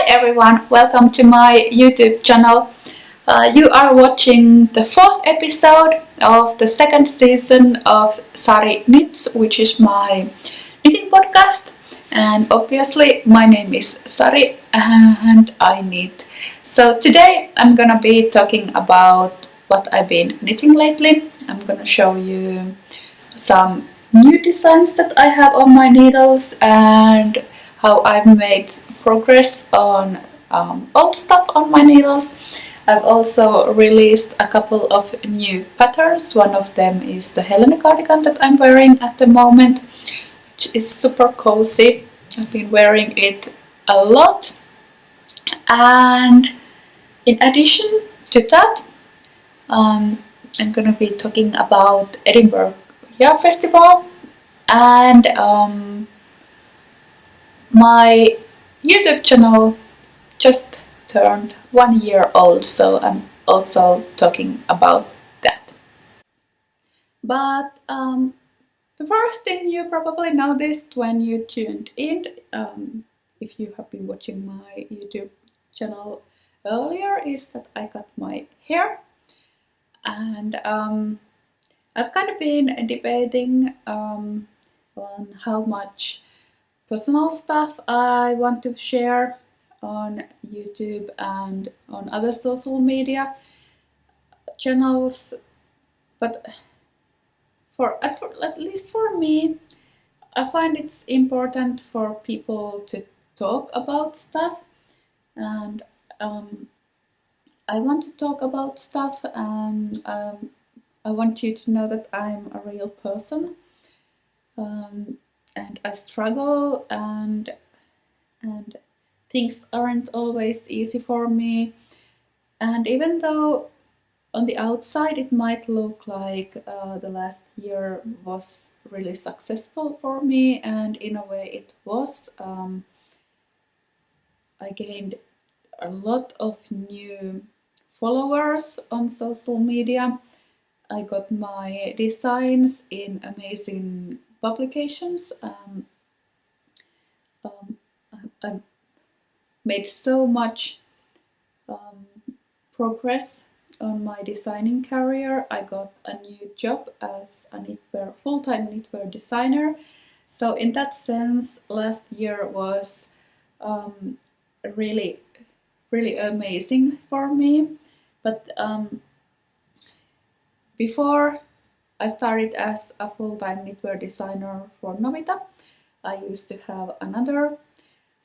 everyone, welcome to my YouTube channel. You are watching the 4th episode of the 2nd season of Sari Knits, which is my knitting podcast. And obviously my name is Sari and I knit. So today I'm gonna be talking about what I've been knitting lately. I'm gonna show you some new designs that I have on my needles and how I've made progress on old stuff on my needles. I've also released a couple of new patterns. One of them is the Helene cardigan that I'm wearing at the moment, which is super cozy. I've been wearing it a lot. And in addition to that, I'm gonna be talking about Edinburgh Festival and my YouTube channel just turned 1 year old, so I'm also talking about that. But the first thing you probably noticed when you tuned in, if you have been watching my YouTube channel earlier, is that I cut my hair. And I've kind of been debating on how much personal stuff I want to share on YouTube and on other social media channels, but at least for me, I find it's important for people to talk about stuff, and I want to talk about stuff, and I want you to know that I'm a real person, and I struggle, and things aren't always easy for me. And even though on the outside it might look like the last year was really successful for me, and in a way it was, I gained a lot of new followers on social media. I got my designs in amazing publications. I made so much progress on my designing career. I got a new job as a knitwear, full-time knitwear designer. So in that sense, last year was really amazing for me. But before I started as a full-time knitwear designer for Novita, I used to have another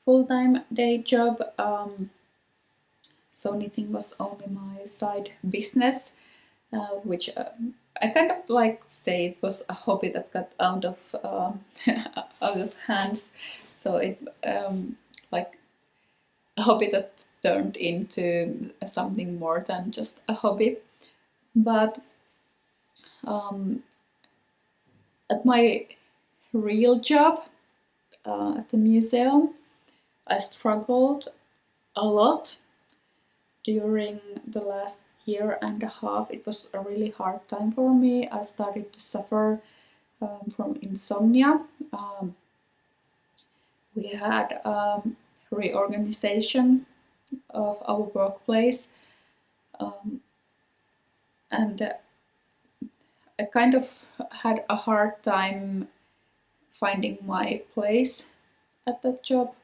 full-time day job. So knitting was only my side business, which I kind of like say it was a hobby that got out of out of hands. So it like a hobby that turned into something more than just a hobby. But at my real job at the museum, I struggled a lot during the last year and a half. It was a really hard time for me. I started to suffer from insomnia. We had reorganization of our workplace, and I kind of had a hard time finding my place at that job.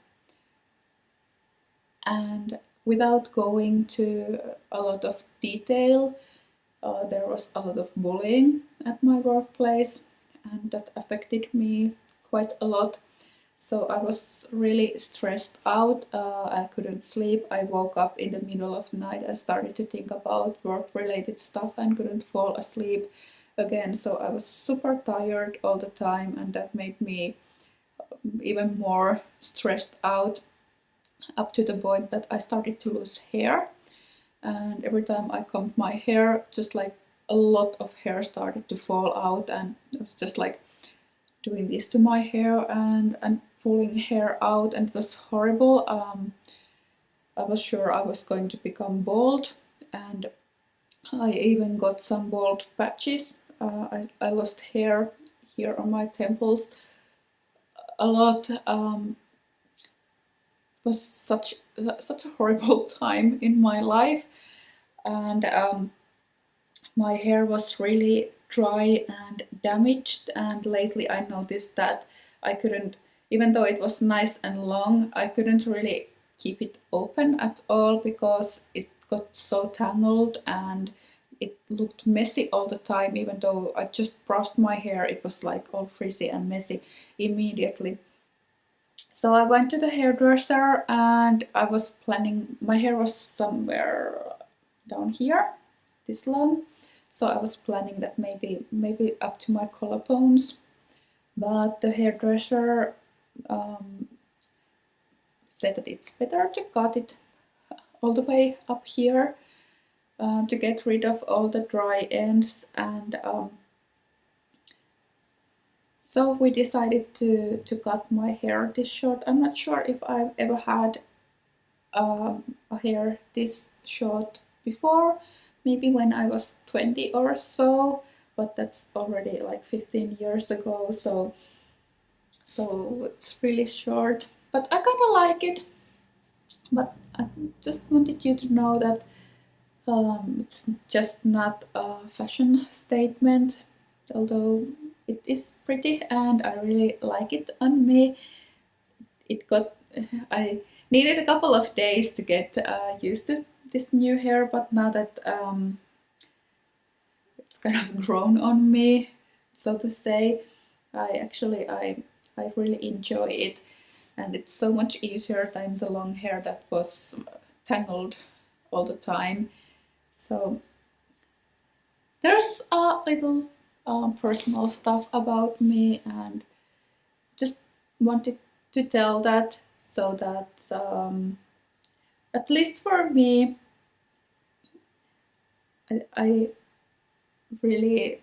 And without going to a lot of detail, there was a lot of bullying at my workplace, and that affected me quite a lot. So I was really stressed out. I couldn't sleep. I woke up in the middle of the night and started to think about work-related stuff and couldn't fall asleep again. So I was super tired all the time, and that made me even more stressed out, up to the point that I started to lose hair. And every time I combed my hair, just like a lot of hair started to fall out, and it was just like doing this to my hair and pulling hair out, and it was horrible. I was sure I was going to become bald, and I even got some bald patches. I lost hair here on my temples a lot. was such a horrible time in my life, and my hair was really dry and damaged. And lately I noticed that I couldn't, even though it was nice and long, I couldn't really keep it open at all because it got so tangled and it looked messy all the time. Even though I just brushed my hair, it was like all frizzy and messy immediately. So I went to the hairdresser and I was planning, my hair was somewhere down here, this long. So I was planning that maybe up to my collarbones. But the hairdresser said that it's better to cut it all the way up here to get rid of all the dry ends. And so we decided to cut my hair this short. I'm not sure if I've ever had a hair this short before, maybe when I was 20 or so, but that's already like 15 years ago, so it's really short, but I kind of like it. But I just wanted you to know that it's just not a fashion statement, although it is pretty and I really like it on me. I needed a couple of days to get used to this new hair, but now that it's kind of grown on me, so to say, I really enjoy it, and it's so much easier than the long hair that was tangled all the time. So there's a little personal stuff about me, and just wanted to tell that, so that at least for me, I really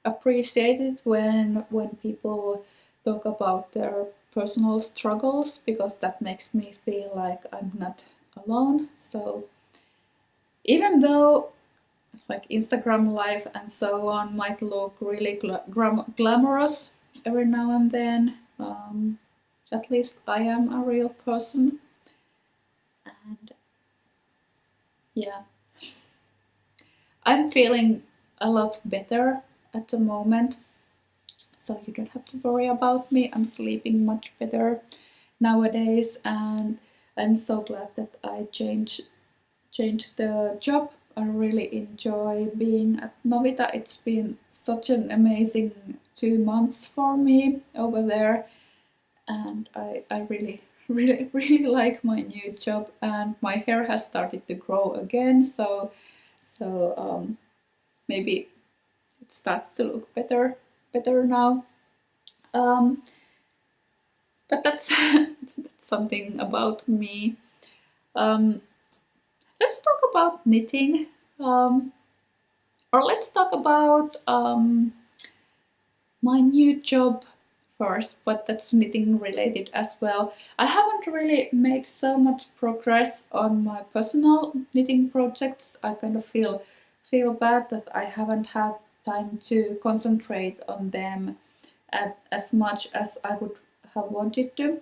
appreciate it when people talk about their personal struggles, because that makes me feel like I'm not alone. So even though like Instagram life and so on might look really glamorous every now and then, at least I am a real person. And yeah, I'm feeling a lot better at the moment, so you don't have to worry about me. I'm sleeping much better nowadays, and I'm so glad that I changed the job. I really enjoy being at Novita. It's been such an amazing 2 months for me over there, and I really like my new job, and my hair has started to grow again, so maybe it starts to look better now. But that's that's something about me. Let's talk about knitting, or let's talk about my new job first, but that's knitting related as well. I haven't really made so much progress on my personal knitting projects. I kind of feel bad that I haven't had time to concentrate on them as much as I would have wanted to.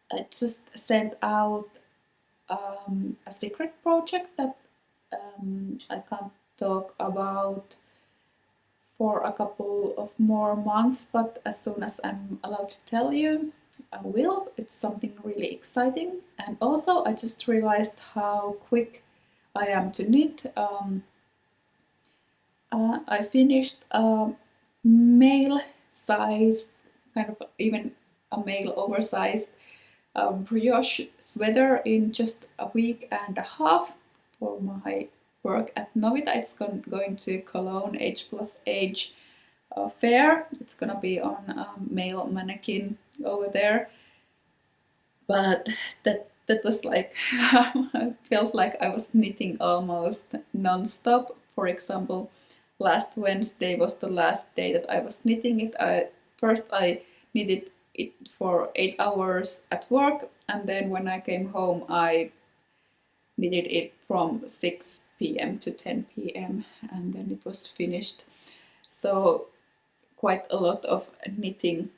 I just sent out a secret project that I can't talk about for a couple of more months, but as soon as I'm allowed to tell you, I will. It's something really exciting, and also I just realized how quick I am to knit. I finished a male size, kind of even a male oversized brioche sweater in just a week and a half for my work at Novita. It's going to Cologne H+H fair. It's gonna be on a male mannequin over there. But that was like I felt like I was knitting almost non-stop. For example, last Wednesday was the last day that I was knitting it. First I knitted it for 8 hours at work, and then when I came home I knitted it from 6 p.m. to 10 p.m. and then it was finished. So quite a lot of knitting,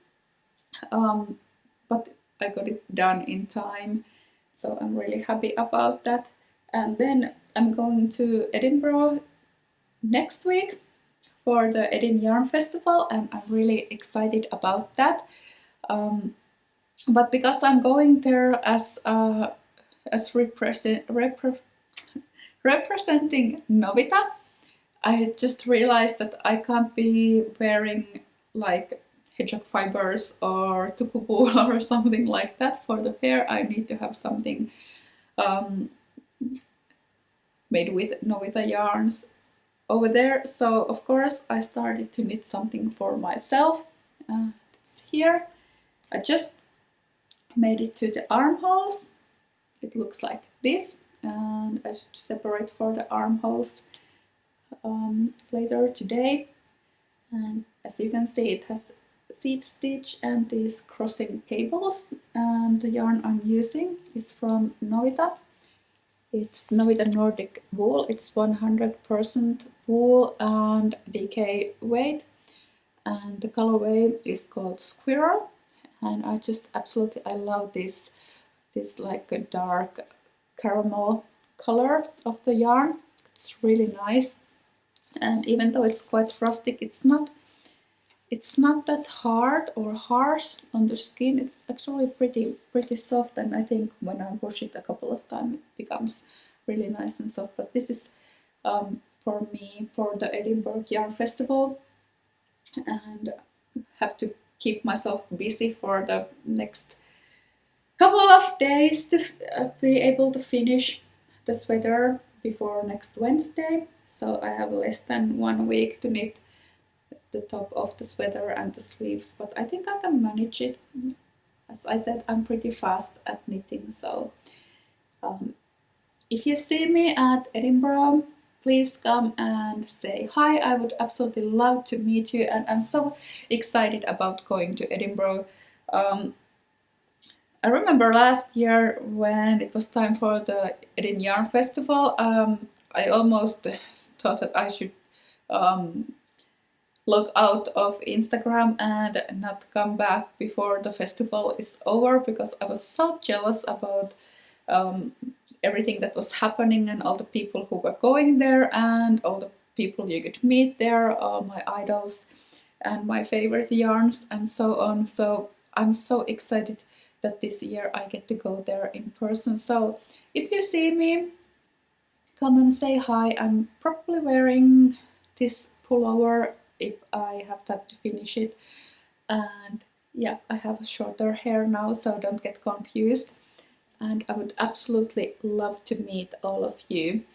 but I got it done in time, so I'm really happy about that. And then I'm going to Edinburgh next week for the EdinYarn Festival, and I'm really excited about that. But because I'm going there as representing Novita, I just realized that I can't be wearing like hedgehog fibers or tuku wool or something like that for the fair. I need to have something made with Novita yarns over there. So of course I started to knit something for myself. It's here. I just made it to the armholes. It looks like this, and I should separate for the armholes later today. And as you can see, it has seed stitch and these crossing cables, and the yarn I'm using is from Novita. It's Novita Nordic Wool. It's 100% wool and DK weight, and the colorway is called Squirrel. And I just absolutely, I love this like a dark caramel color of the yarn. It's really nice, and even though it's quite rustic, it's not that hard or harsh on the skin. It's actually pretty soft, and I think when I wash it a couple of times it becomes really nice and soft. But this is for me for the Edinburgh Yarn Festival, and have to keep myself busy for the next couple of days to be able to finish the sweater before next Wednesday. So I have less than 1 week to knit the top of the sweater and the sleeves, but I think I can manage it. As I said, I'm pretty fast at knitting, so if you see me at Edinburgh, please come and say hi. I would absolutely love to meet you, and I'm so excited about going to Edinburgh. I remember last year when it was time for the EdinYarn Festival, I almost thought that I should log out of Instagram and not come back before the festival is over, because I was so jealous about everything that was happening and all the people who were going there and all the people you could meet there, all my idols and my favorite yarns and so on. So I'm so excited that this year I get to go there in person. So if you see me, come and say hi. I'm probably wearing this pullover if I have time to finish it. And yeah, I have shorter hair now, so don't get confused. And I would absolutely love to meet all of you.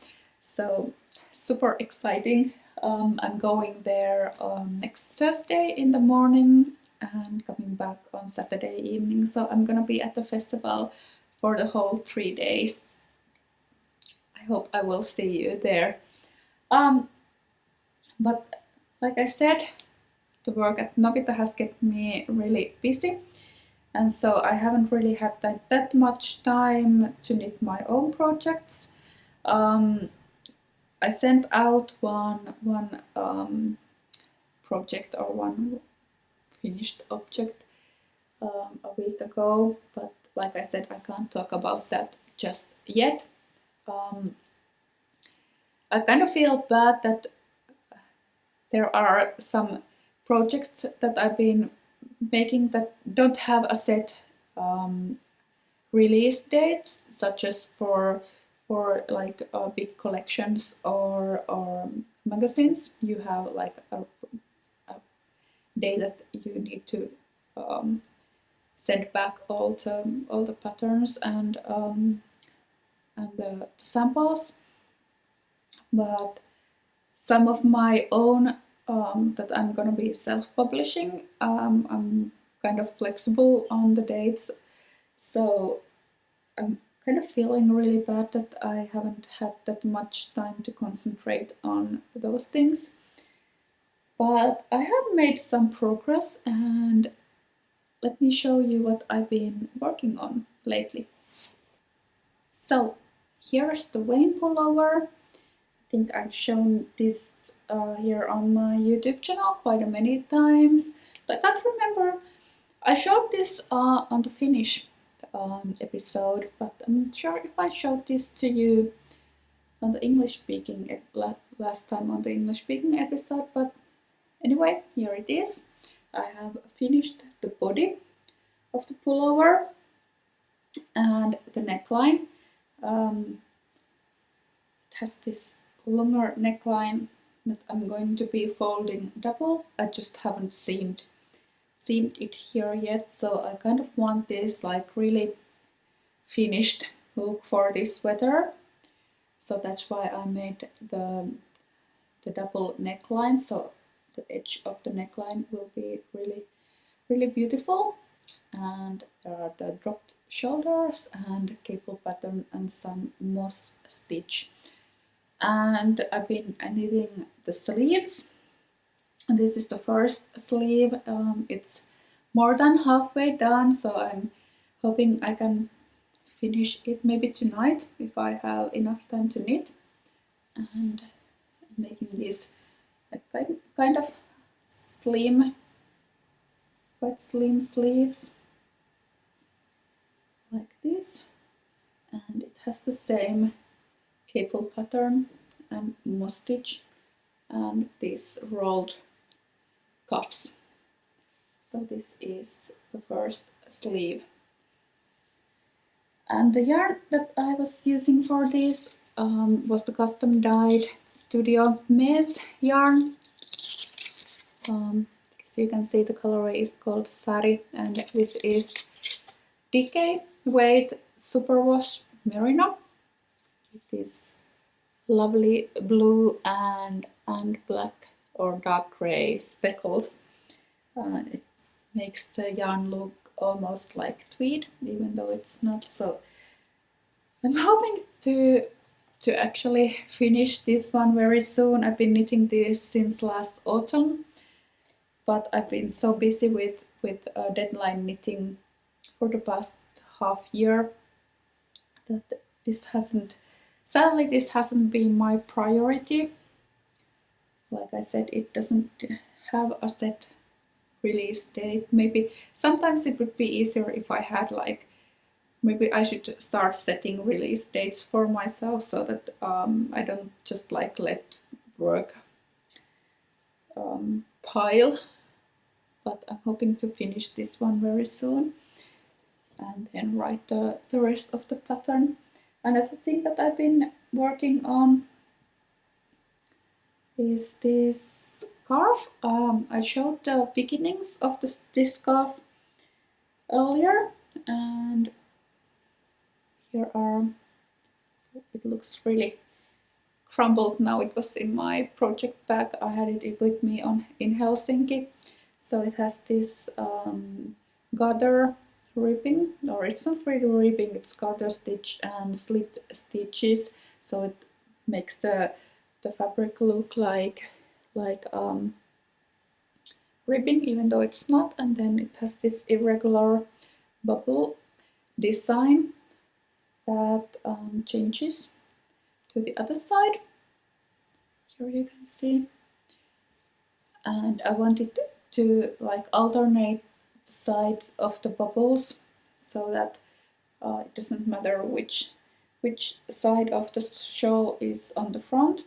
So super exciting. I'm going there next Thursday in the morning and coming back on Saturday evening. So I'm gonna be at the festival for the whole 3 days. I hope I will see you there. But like I said, the work at Novita has kept me really busy, and so I haven't really had that much time to knit my own projects. I sent out one project or one finished object a week ago, but like I said, I can't talk about that just yet. I kind of feel bad that there are some projects that I've been making that don't have a set release dates, such as for like big collections or magazines. You have like a day that you need to send back all the patterns and the samples. But some of my own that I'm gonna be self-publishing, I'm kind of flexible on the dates, so I'm kind of feeling really bad that I haven't had that much time to concentrate on those things. But I have made some progress, and let me show you what I've been working on lately. So here's the Wayne pullover. I think I've shown this here on my YouTube channel quite many times. I can't remember. I showed this on the finish episode, but I'm not sure if I showed this to you on the English speaking last time on the English speaking episode, but anyway, here it is. I have finished the body of the pullover and the neckline. It has this longer neckline that I'm going to be folding double. I just haven't seamed it here yet, so I kind of want this like really finished look for this sweater. So that's why I made the double neckline, so the edge of the neckline will be really beautiful. And there are the dropped shoulders and cable pattern and some moss stitch. And I've been knitting the sleeves. And this is the first sleeve. It's more than halfway done, so I'm hoping I can finish it maybe tonight if I have enough time to knit. And I'm making these kind of slim, quite slim sleeves like this, and it has the same cable pattern and moss stitch and these rolled cuffs. So this is the first sleeve. And the yarn that I was using for this was the custom dyed Studio Meez yarn. So you can see the colorway is called Sari, and this is DK weight superwash merino. It is lovely blue and black or dark gray speckles. It makes the yarn look almost like tweed, even though it's not. So I'm hoping to actually finish this one very soon. I've been knitting this since last autumn, but I've been so busy with deadline knitting for the past half year that sadly this hasn't been my priority. Like I said, it doesn't have a set release date. Maybe sometimes it would be easier if I had maybe I should start setting release dates for myself so that I don't just let work pile. But I'm hoping to finish this one very soon and then write the rest of the pattern. Another thing that I've been working on is this scarf. I showed the beginnings of this scarf earlier, and here are, it looks really crumbled now. It was in my project bag. I had it with me in Helsinki. So it has this garter ribbing, or it's not really ribbing, it's garter stitch and slit stitches. So it makes the fabric look like ribbing, even though it's not. And then it has this irregular bubble design that changes to the other side. Here you can see. And I wanted to alternate the sides of the bubbles so that it doesn't matter which side of the shawl is on the front.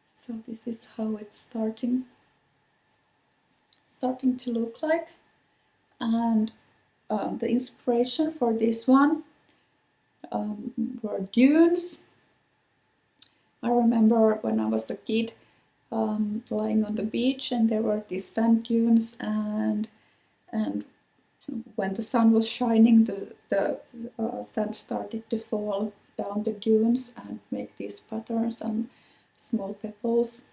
So this is how it's starting to look like. And the inspiration for this one were dunes. I remember when I was a kid lying on the beach, and there were these sand dunes, and when the sun was shining, the sand started to fall down the dunes and make these patterns, and small pebbles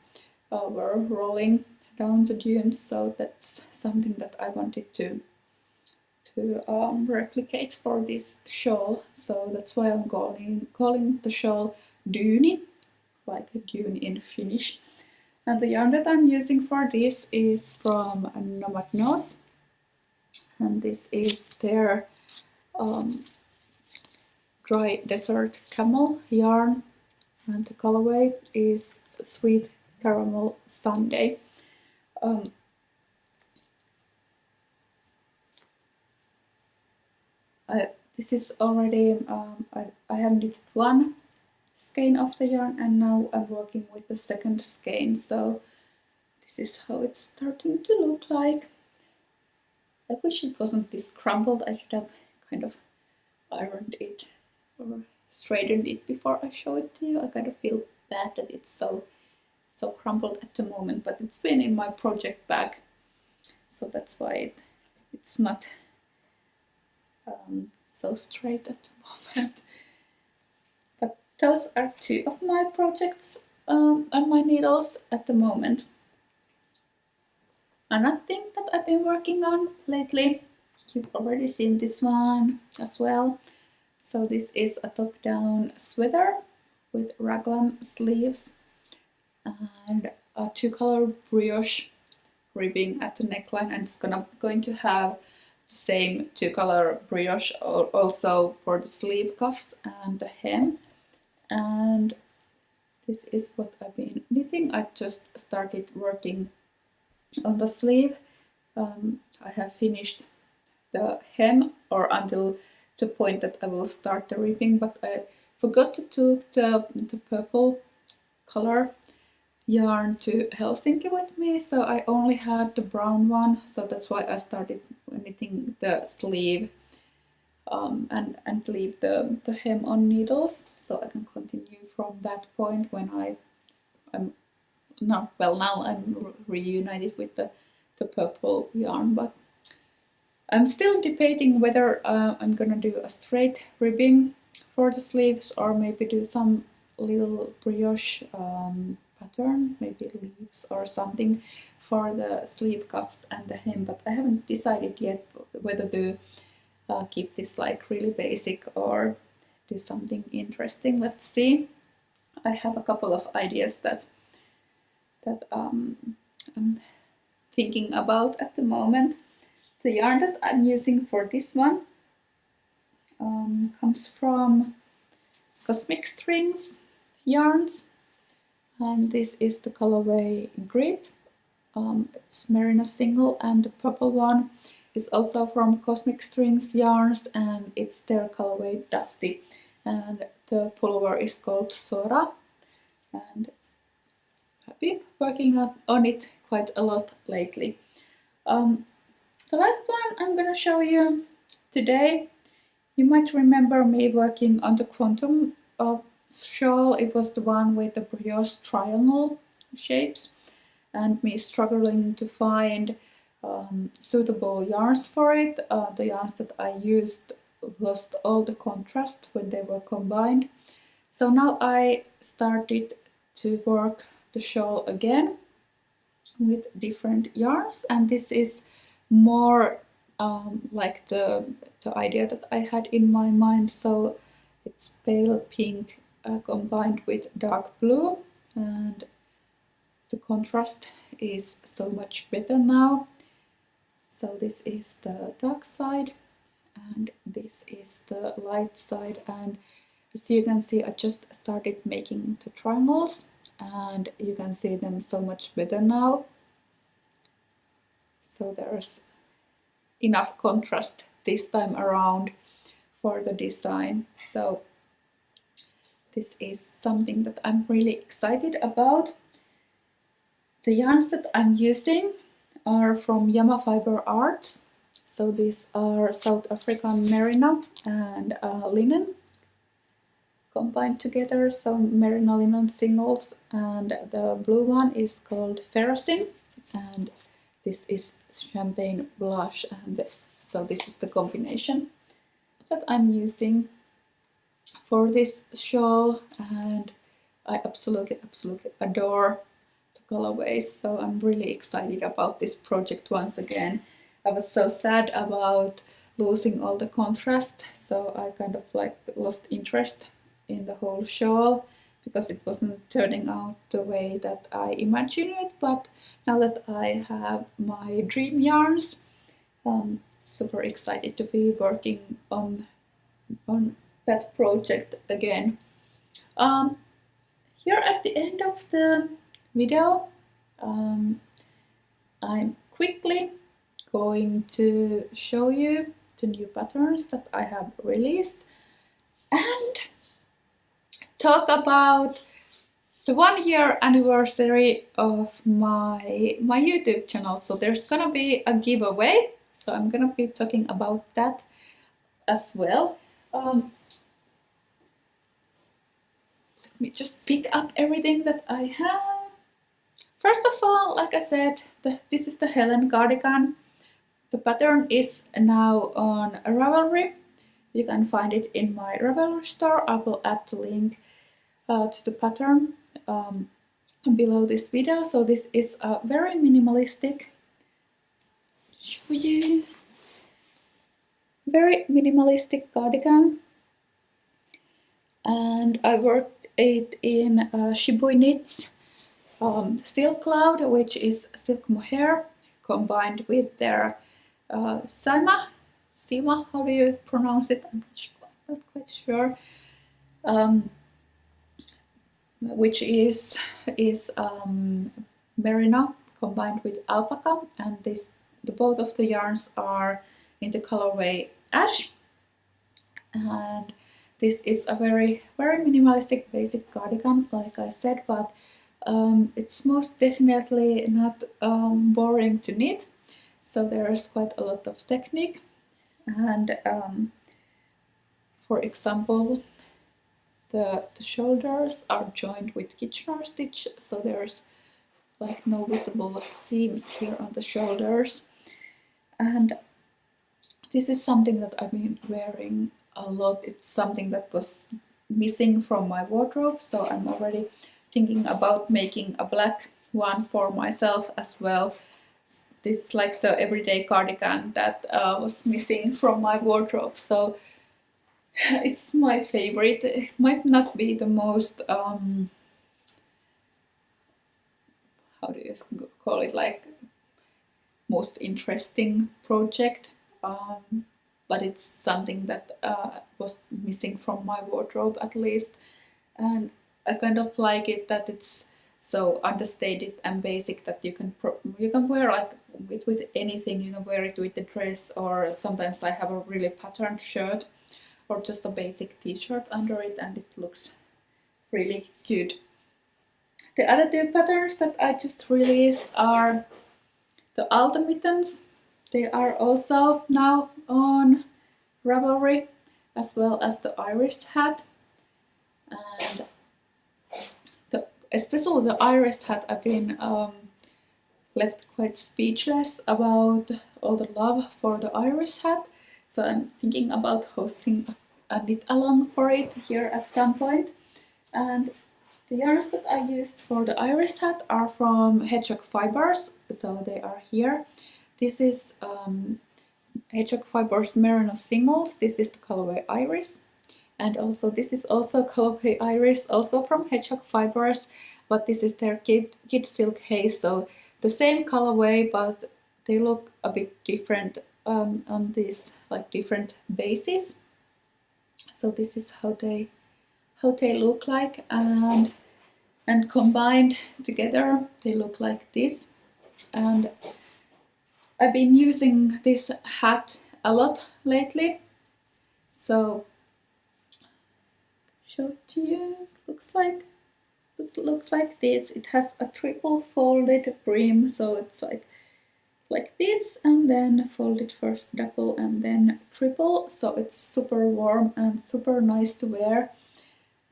were rolling down the dunes. So that's something that I wanted to replicate for this shawl. So that's why I'm calling the shawl Dyyni, like a dune in Finnish. And the yarn that I'm using for this is from Nomad Noos, and this is their dry desert camel yarn, and the colorway is Sweet Caramel Sundae. This is already, I have knitted one skein of the yarn and now I'm working with the second skein, so this is how it's starting to look like. I wish it wasn't this crumpled. I should have kind of ironed it or straightened it before I show it to you. I kind of feel bad that it's so crumpled at the moment, but it's been in my project bag, so that's why it's not so straight at the moment. But those are two of my projects on my needles at the moment. Another thing that I've been working on lately, you've already seen this one as well. So this is a top-down sweater with raglan sleeves and a two-color brioche ribbing at the neckline, and it's going to have the same two-color brioche also for the sleeve cuffs and the hem. And this is what I've been knitting. I just started working on the sleeve. I have finished the hem, or until the point that I will start the ribbing, but I forgot to take the purple color yarn to Helsinki with me, so I only had the brown one, so that's why I started knitting the sleeve and leave the hem on needles, so I can continue from that point when I'm now I'm reunited with the purple yarn. But I'm still debating whether I'm gonna do a straight ribbing for the sleeves or maybe do some little brioche pattern, maybe leaves or something for the sleeve cuffs and the hem, but I haven't decided yet whether to keep this like really basic or do something interesting. Let's see. I have a couple of ideas that I'm thinking about at the moment. The yarn that I'm using for this one comes from Cosmic Strings yarns, and this is the colorway Grit. It's merino single, and the purple one is also from Cosmic Strings yarns, and it's their colorway Dusty, and the pullover is called Sora, and I've been working on it quite a lot lately. The last one I'm gonna show you today, you might remember me working on the Quantum shawl. It was the one with the brioche triangle shapes, and me struggling to find suitable yarns for it. The yarns that I used lost all the contrast when they were combined. So now I started to work the shawl again with different yarns, and this is more like the idea that I had in my mind. So it's pale pink combined with dark blue, and the contrast is so much better now. So this is the dark side and this is the light side, and as you can see, I just started making the triangles and you can see them so much better now. So there's enough contrast this time around for the design. So this is something that I'm really excited about. The yarns that I'm using are from Yama Fiber Arts. So these are South African merino and linen combined together, so merino linen singles, and the blue one is called Ferrocin, and this is Champagne Blush, and so this is the combination that I'm using for this shawl, and I absolutely adore the colorways, so I'm really excited about this project once again. I was so sad about losing all the contrast, so I kind of like lost interest in the whole shawl because it wasn't turning out the way that I imagined it. But now that I have my dream yarns, I'm super excited to be working on that project again. Here at the end of the video, I'm quickly going to show you the new patterns that I have released and talk about the 1-year anniversary of my YouTube channel. So there's gonna be a giveaway, so I'm gonna be talking about that as well. Let me just pick up everything that I have. First of all, like I said, this is the Helen cardigan. The pattern is now on Ravelry. You can find it in my Ravelry store. I will add the link to the pattern below this video. So this is a very minimalistic, show you, very minimalistic cardigan, and I worked it in Shibui Knits Silk Cloud, which is silk mohair combined with their Sima, how do you pronounce it? I'm not quite sure. Which is merino combined with alpaca, and both of the yarns are in the colorway ash. And this is a very minimalistic basic cardigan, like I said, but it's most definitely not boring to knit. So there's quite a lot of technique, and for example, the shoulders are joined with Kitchener stitch, so there's like no visible seams here on the shoulders. And this is something that I've been wearing a lot. It's something that was missing from my wardrobe, so I'm already thinking about making a black one for myself as well. This is like the everyday cardigan that was missing from my wardrobe, so it's my favorite. It might not be the most how do you call it, like most interesting project, but it's something that was missing from my wardrobe at least, and I kind of like it that it's so understated and basic that you can wear like with anything. You can wear it with a dress, or sometimes I have a really patterned shirt or just a basic t-shirt under it, and it looks really good. The other two patterns that I just released are the Alta mittens. They are also now on Ravelry, as well as the Iris hat. And especially the Iris hat, I've been left quite speechless about all the love for the Iris hat. So I'm thinking about hosting a knit along for it here at some point. And the yarns that I used for the Iris hat are from Hedgehog Fibers, so they are here. This is Hedgehog Fibers Merino Singles. This is the colorway Iris, and also this is also colorway Iris, also from Hedgehog Fibers, but this is their Kid Silk Haze, so the same colorway, but they look a bit different on these like different bases. So this is how they look like, and combined together they look like this. And I've been using this hat a lot lately, so show it to you. It looks like this. It has a triple folded brim, so it's like this, and then folded first double and then triple, so it's super warm and super nice to wear,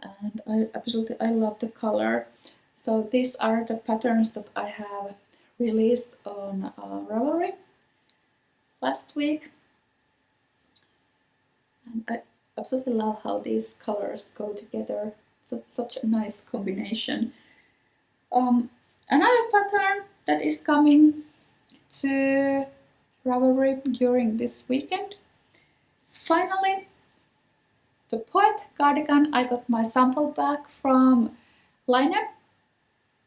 and I love the color. So these are the patterns that I have released on Ravelry last week, and I absolutely love how these colors go together. So such a nice combination. Another pattern that is coming to Ravelry during this weekend is finally the Poet cardigan. I got my sample back from Helene,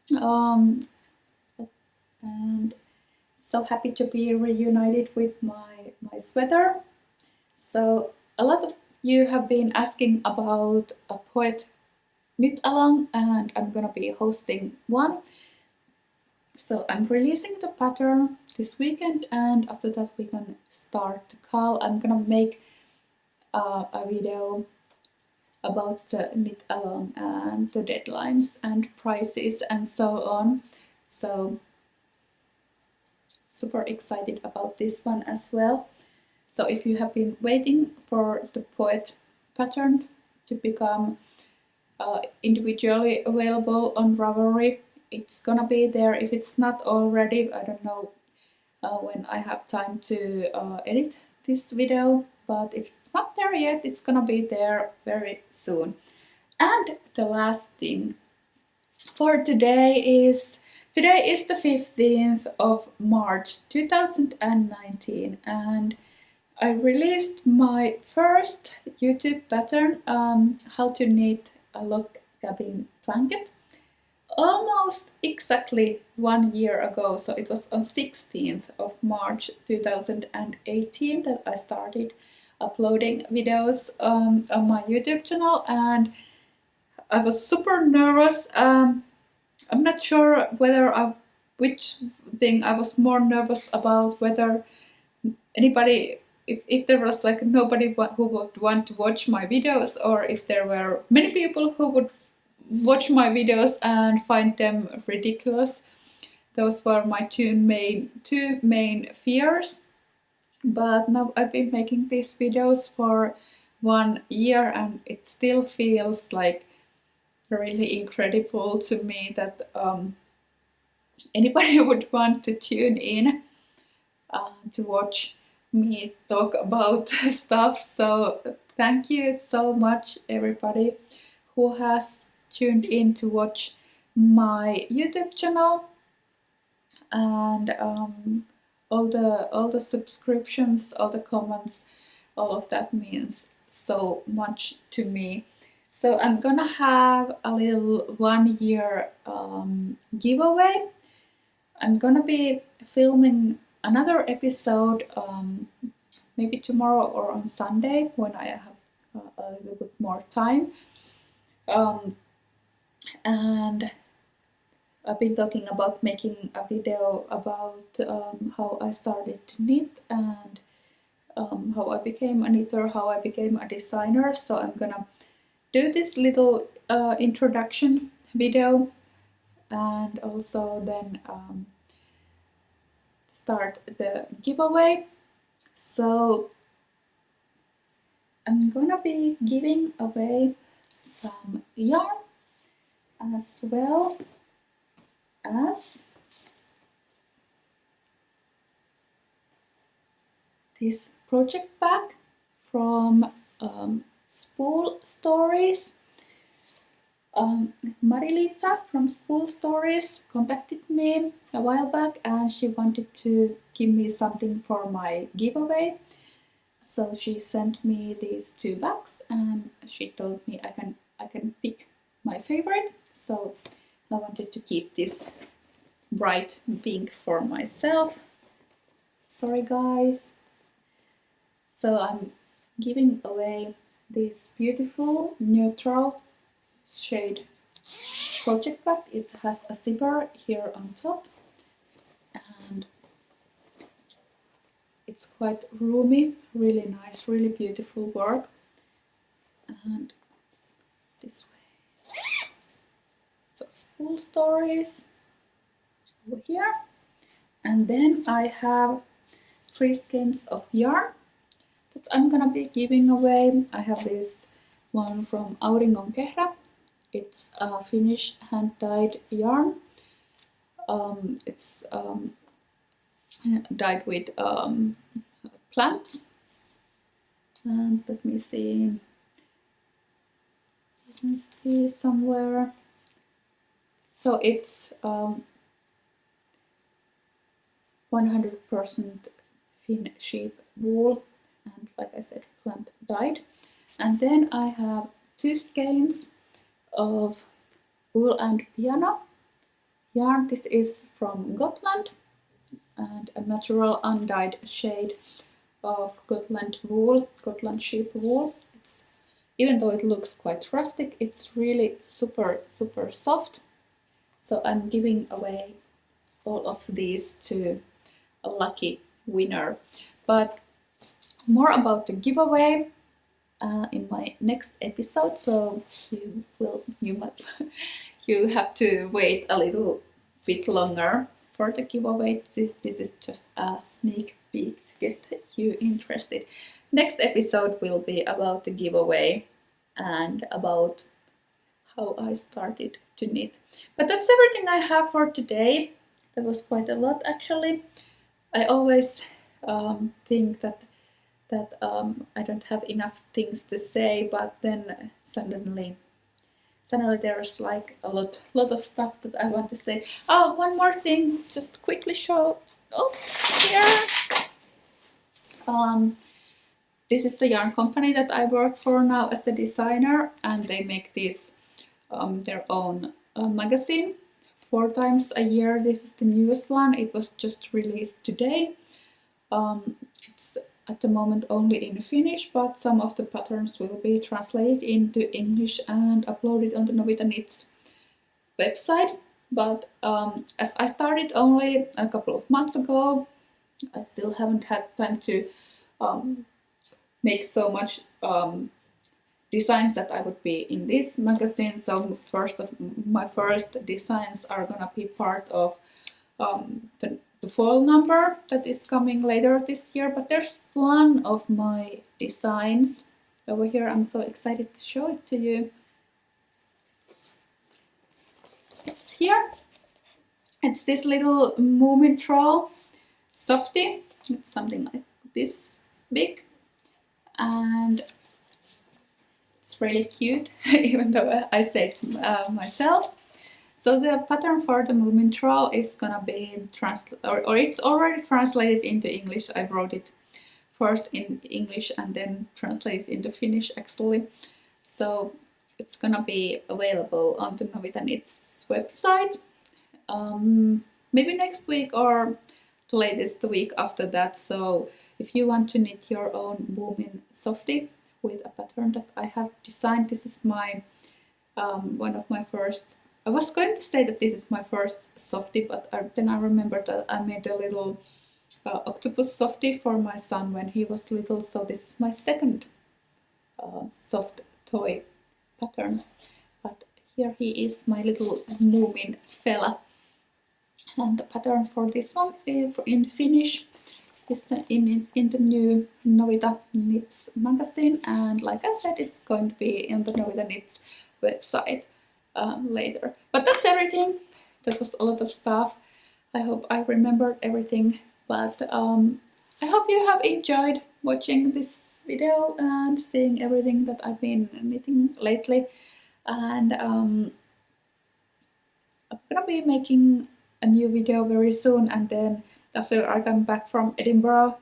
and so happy to be reunited with my sweater. So a lot of you have been asking about a Poet knit along, and I'm gonna be hosting one. So I'm releasing the pattern this weekend, and after that we can start the call. I'm gonna make a video about the knit along and the deadlines and prices and so on. So super excited about this one as well. So if you have been waiting for the poet pattern to become individually available on Ravelry, it's gonna be there. If it's not already, I don't know when I have time to edit this video, but if it's not there yet, it's gonna be there very soon. And the last thing for today is the 15th of March 2019, and I released my first YouTube pattern, how to knit a log cabin blanket, almost exactly 1 year ago. So it was on 16th of March 2018 that I started uploading videos on my YouTube channel, and I was super nervous. I'm not sure which thing I was more nervous about, whether anybody, if there was like nobody who would want to watch my videos, or if there were many people who would watch my videos and find them ridiculous. Those were my two main fears. But now I've been making these videos for 1 year, and it still feels like really incredible to me that anybody would want to tune in to watch me talk about stuff. So thank you so much, everybody who has tuned in to watch my YouTube channel, and all the subscriptions, all the comments, all of that means so much to me. So I'm gonna have a little 1 year giveaway. I'm gonna be filming another episode maybe tomorrow or on Sunday when I have a little bit more time. And I've been talking about making a video about how I started to knit, and how I became a knitter, how I became a designer. So I'm gonna do this little introduction video, and also then start the giveaway. So I'm gonna be giving away some yarn, as well as this project bag from Spool Stories. Marilisa from Spool Stories contacted me a while back, and she wanted to give me something for my giveaway. So she sent me these 2 bags, and she told me I can pick my favorite. So I wanted to keep this bright pink for myself. Sorry guys. So I'm giving away this beautiful neutral shade project bag. It has a zipper here on top, and it's quite roomy, really nice, really beautiful work. And this way. So Spool Stories over here. And then I have 3 skeins of yarn that I'm gonna be giving away. I have this one from Auringon Kehra. It's a Finnish hand-dyed yarn. It's dyed with plants. And let me see somewhere. So it's 100% Finn sheep wool, and like I said, plant dyed. And then I have 2 skeins of wool and piano yarn. This is from Gotland, and a natural undyed shade of Gotland wool, Gotland sheep wool. It's, even though it looks quite rustic, it's really super soft. So I'm giving away all of these to a lucky winner. But more about the giveaway in my next episode, so you have to wait a little bit longer for the giveaway. This is just a sneak peek to get you interested. Next episode will be about the giveaway and about how I started to knit. But that's everything I have for today. That was quite a lot actually. I always think that I don't have enough things to say, but then suddenly there's like a lot of stuff that I want to say. Oh, one more thing, just quickly show. Oops, here. This is the yarn company that I work for now as a designer, and they make this their own magazine 4 times a year. This is the newest one. It was just released today. It's at the moment only in Finnish, but some of the patterns will be translated into English and uploaded on the Novita Knits website. But as I started only a couple of months ago, I still haven't had time to make so much designs that I would be in this magazine. So my first designs are gonna be part of the fall number that is coming later this year. But there's one of my designs over here. I'm so excited to show it to you. It's here. It's this little moving troll softie. It's something like this big, and it's really cute, even though I saved myself. So the pattern for the moving troll is gonna be or it's already translated into English. I wrote it first in English and then translated into Finnish actually. So it's gonna be available on the Novita Knits website maybe next week or the latest the week after that. So if you want to knit your own moving softie with a pattern that I have designed, this is my one of my first. I was going to say that this is my first softie, but then I remembered that I made a little octopus softie for my son when he was little, so this is my second soft toy pattern. But here he is, my little moving fella. And the pattern for this one in Finnish is in the new Novita Knits magazine, and like I said, it's going to be in the Novita Knits website later. But that's everything. That was a lot of stuff. I hope I remembered everything, but I hope you have enjoyed watching this video and seeing everything that I've been knitting lately. And I'm gonna be making a new video very soon, and then after I come back from Edinburgh,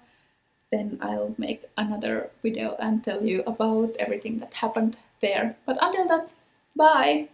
then I'll make another video and tell you about everything that happened there. But until that, bye!